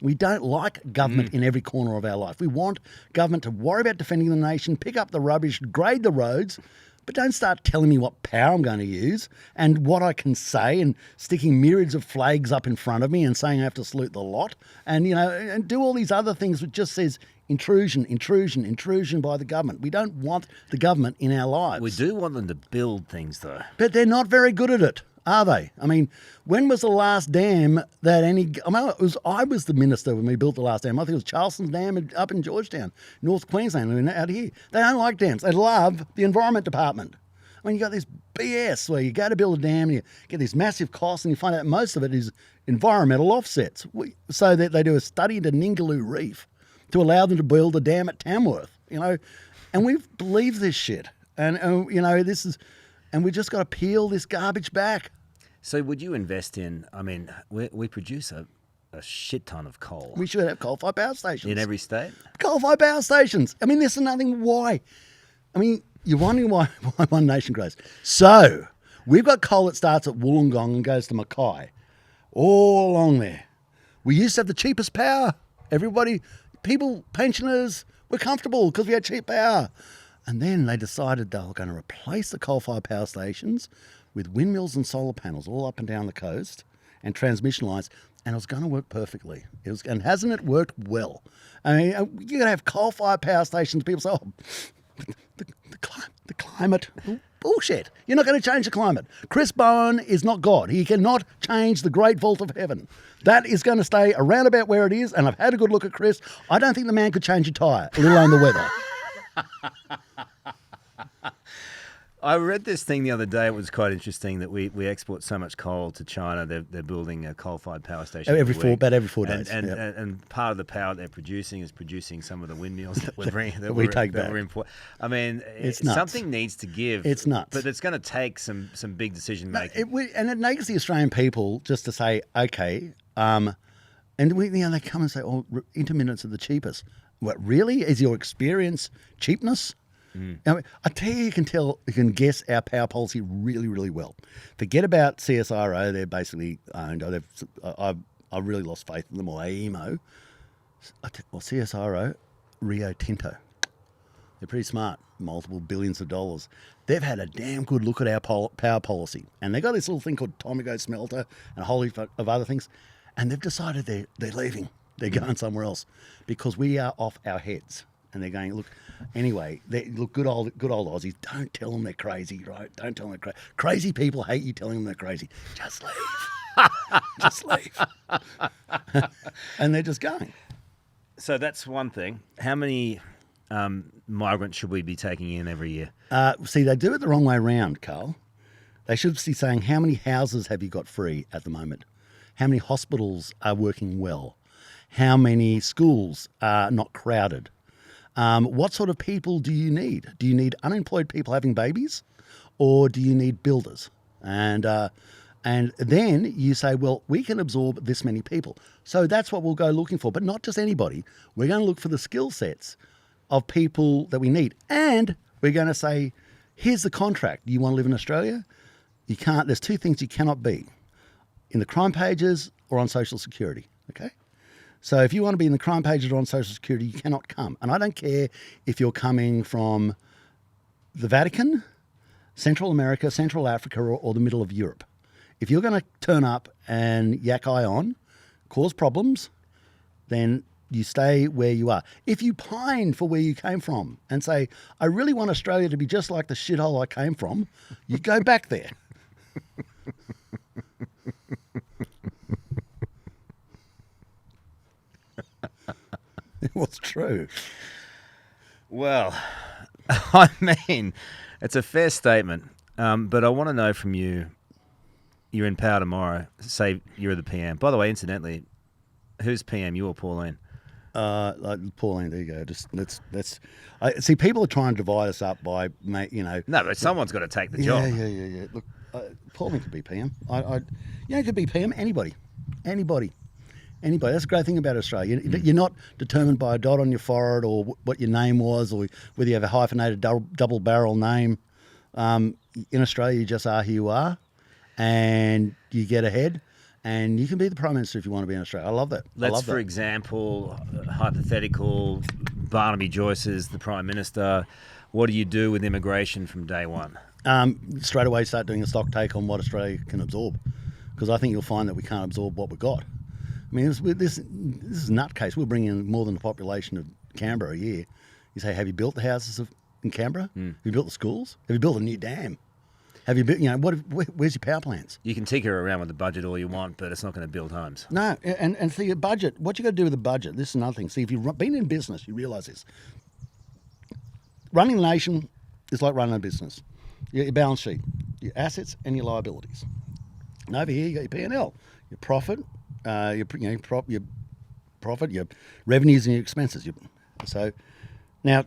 We don't like government in every corner of our life. We want government to worry about defending the nation, pick up the rubbish, grade the roads, but don't start telling me what power I'm going to use and what I can say and sticking myriads of flags up in front of me and saying I have to salute the lot and, and do all these other things which just says intrusion by the government. We don't want the government in our lives. We do want them to build things, though. But they're not very good at it, are they? I mean, when was the last dam that I was the minister when we built the last dam. I think it was Charleston's Dam up in Georgetown, North Queensland, out here. They don't like dams. They love the Environment Department. I mean, you got this BS where you go to build a dam and you get these massive costs and you find out most of it is environmental offsets. So that they do a study into Ningaloo Reef to allow them to build a dam at Tamworth, and we believe this shit. And, this is, and we just got to peel this garbage back. So would you invest in, we produce a shit ton of coal. We should have coal-fired power stations. In every state? Coal-fired power stations. I mean, there's nothing why. I mean, you're wondering why one nation grows. So we've got coal that starts at Wollongong and goes to Mackay, all along there. We used to have the cheapest power. People, pensioners, were comfortable because we had cheap power. And then they decided they were going to replace the coal-fired power stations with windmills and solar panels all up and down the coast and transmission lines, and it was going to work perfectly. And hasn't it worked well? I mean, you're going to have coal-fired power stations. People say, the climate, bullshit. You're not going to change the climate. Chris Bowen is not God. He cannot change the great vault of heaven. That is going to stay around about where it is, and I've had a good look at Chris. I don't think the man could change a tyre, let alone the weather. I read this thing the other day. It was quite interesting that we export so much coal to China. They're building a coal-fired power station every 4 days. And part of the power they're producing is producing some of the windmills that we're bringing. we take back. I mean, it's nuts. Something needs to give. It's nuts. But it's going to take some big decision making. And it makes the Australian people just to say, okay, and they come and say, intermittents are the cheapest. What really is your experience cheapness? Now, I tell you, you can guess our power policy really, really well. Forget about CSIRO; they're basically owned. I've really lost faith in them, or AEMO, or CSIRO, Rio Tinto. They're pretty smart, multiple billions of dollars. They've had a damn good look at our power policy, and they got this little thing called Tomago Smelter and a whole heap of other things, and they've decided they're leaving. They're going somewhere else because we are off our heads. And they're going, look, anyway, good old Aussies, don't tell them they're crazy, right? Don't tell them they're crazy. Crazy people hate you telling them they're crazy. Just leave. Just leave. And they're just going. So that's one thing. How many migrants should we be taking in every year? See, they do it the wrong way around, Karl. They should be saying, how many houses have you got free at the moment? How many hospitals are working well? How many schools are not crowded? What sort of people do you need? Do you need unemployed people having babies, or do you need builders? And then you say, well, we can absorb this many people. So that's what we'll go looking for, but not just anybody. We're going to look for the skill sets of people that we need. And we're going to say, here's the contract. Do you want to live in Australia? You can't. There's 2 things you cannot be: in the crime pages or on Social Security, okay? So if you want to be in the crime pages or on Social Security, you cannot come. And I don't care if you're coming from the Vatican, Central America, Central Africa, or the middle of Europe. If you're going to turn up and yak eye on, cause problems, then you stay where you are. If you pine for where you came from and say, I really want Australia to be just like the shithole I came from, you go back there. It was true. Well, I mean, it's a fair statement, but I want to know from you, you're in power tomorrow, say you're the PM. By the way, incidentally, who's PM, you or Pauline? Pauline, there you go. See, people are trying to divide us up by, No, but someone's got to take the job. Yeah. Look, Pauline could be PM. Could be PM, anybody. That's a great thing about Australia. You're not determined by a dot on your forehead or what your name was or whether you have a hyphenated double barrel name. In Australia, you just are who you are and you get ahead And you can be the Prime Minister if you want to be in Australia. I love that. Let's, for example, hypothetical, Barnaby Joyce is the Prime Minister. What do you do with immigration from day one? Straight away start doing a stock take on what Australia can absorb, because I think you'll find that we can't absorb what we've got. I mean, this is a nutcase. We're bringing in more than the population of Canberra a year. You say, have you built the houses in Canberra? Have you built the schools? Have you built a new dam? Have you built, where's your power plants? You can tinker around with the budget all you want, but it's not going to build homes. No, and see, a budget, what you got to do with a budget, this is another thing. See, if you've been in business, you realise this. Running a nation is like running a business. You got your balance sheet, your assets and your liabilities. And over here, you got your P&L, your profit, your profit, your revenues and your expenses. So now,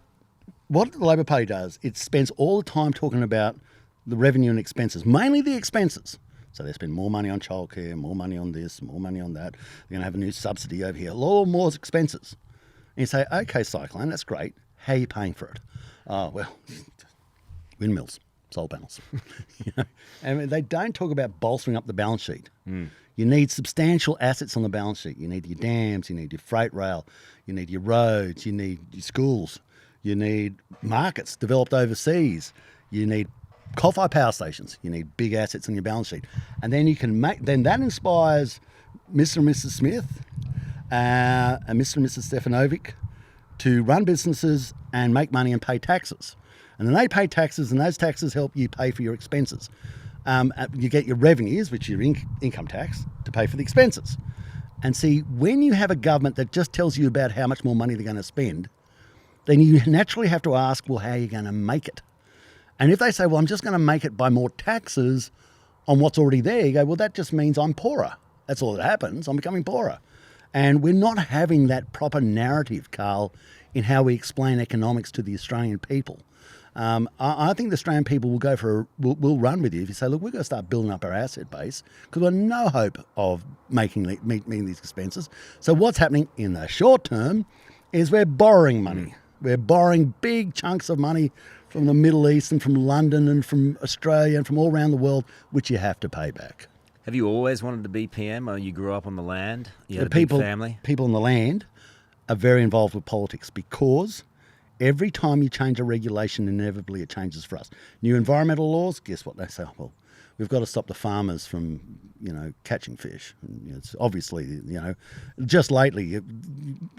what the Labor Party does, it spends all the time talking about the revenue and expenses, mainly the expenses. So they spend more money on childcare, more money on this, more money on that. They're going to have a new subsidy over here, a lot more expenses. And you say, okay, Cyclone, that's great. How are you paying for it? Oh, well, windmills, solar panels. And they don't talk about bolstering up the balance sheet. You need substantial assets on the balance sheet. You need your dams, you need your freight rail, you need your roads, you need your schools, you need markets developed overseas, you need coal-fired power stations. You need big assets on your balance sheet. And then you can then that inspires Mr. and Mrs. Smith and Mr. and Mrs. Stefanovic to run businesses and make money and pay taxes. And then they pay taxes, and those taxes help you pay for your expenses. You get your revenues, which are your income tax, to pay for the expenses. And see, when you have a government that just tells you about how much more money they're going to spend, then you naturally have to ask, well, how are you going to make it? And if they say, well, I'm just going to make it by more taxes on what's already there, you go, well, that just means I'm poorer. That's all that happens. I'm becoming poorer. And we're not having that proper narrative, Karl, in how we explain economics to the Australian people. I think the Australian people will run with you if you say, look, we're going to start building up our asset base because we've got no hope of meeting these expenses. So what's happening in the short term is we're borrowing money. We're borrowing big chunks of money from the Middle East and from London and from Australia and from all around the world, which you have to pay back. Have you always wanted to be PM, or you grew up on the land? You had The a big family? People on the land are very involved with politics because every time you change a regulation, inevitably it changes for us. New environmental laws, guess what? They say, well, we've got to stop the farmers from, catching fish. And, it's obviously, just lately,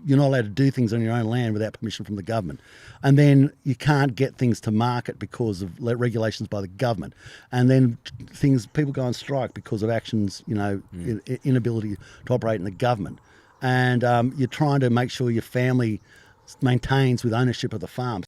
you're not allowed to do things on your own land without permission from the government. And then you can't get things to market because of regulations by the government. And then people go on strike because of actions, inability to operate in the government. And you're trying to make sure your family maintains with ownership of the farm.